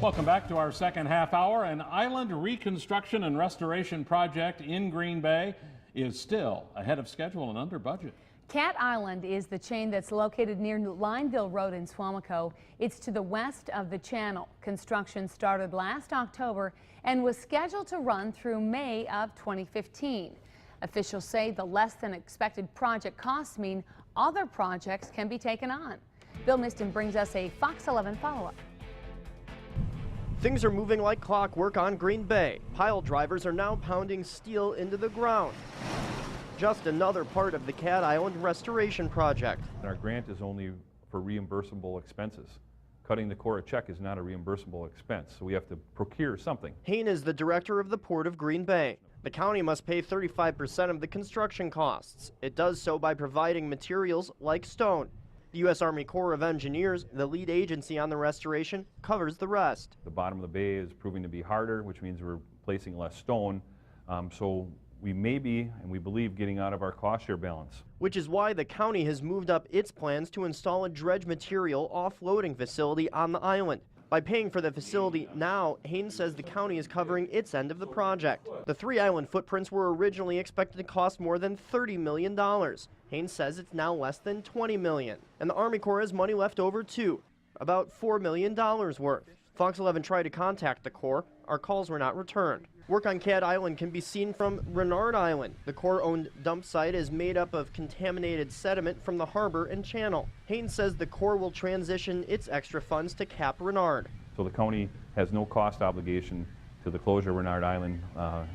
Welcome back to our second half hour. An island reconstruction and restoration project in Green Bay is still ahead of schedule and under budget. Cat Island is the chain that's located near Lineville Road in Swamico. It's to the west of the channel. Construction started last October and was scheduled to run through May of 2015. Officials say the less than expected project costs mean other projects can be taken on. Bill Miston brings us a Fox 11 follow-up. Things are moving like clockwork on Green Bay. Pile drivers are now pounding steel into the ground. Just another part of the Cat Island restoration project. Our grant is only for reimbursable expenses. Cutting the core a check is not a reimbursable expense, so we have to procure something. Hayne is the director of the Port of Green Bay. The county must pay 35% of the construction costs. It does so by providing materials like stone. The U.S. Army Corps of Engineers, the lead agency on the restoration, covers the rest. The bottom of the bay is proving to be harder, which means we're placing less stone. So we may be, and we believe, getting out of our cost share balance. Which is why the county has moved up its plans to install a dredge material offloading facility on the island. By paying for the facility now, Haynes says the county is covering its end of the project. The three island footprints were originally expected to cost more than $30 million. Haynes says it's now less than $20 million. And the Army Corps has money left over too, about $4 million worth. Fox 11 tried to contact the Corps. Our calls were not returned. Work on Cat Island can be seen from Renard Island. The Corps-owned dump site is made up of contaminated sediment from the harbor and channel. Haynes says the Corps will transition its extra funds to Cap Renard. So the county has no cost obligation to the closure of Renard Island,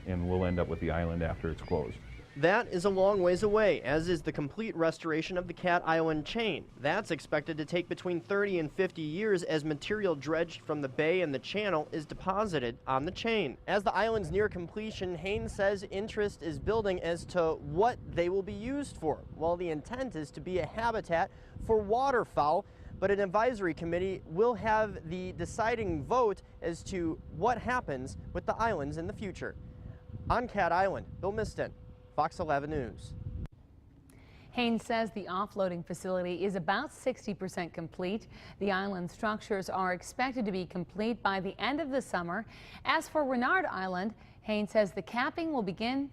and we'll end up with the island after it's closed. That is a long ways away, as is the complete restoration of the Cat Island chain. That's expected to take between 30 and 50 years as material dredged from the bay and the channel is deposited on the chain. As the island's near completion, Haynes says interest is building as to what they will be used for, while the intent is to be a habitat for waterfowl. But an advisory committee will have the deciding vote as to what happens with the islands in the future. On Cat Island, Bill Miston, Fox 11 News. Haynes says the offloading facility is about 60% complete. The island structures are expected to be complete by the end of the summer. As for Renard Island, Haynes says the capping will begin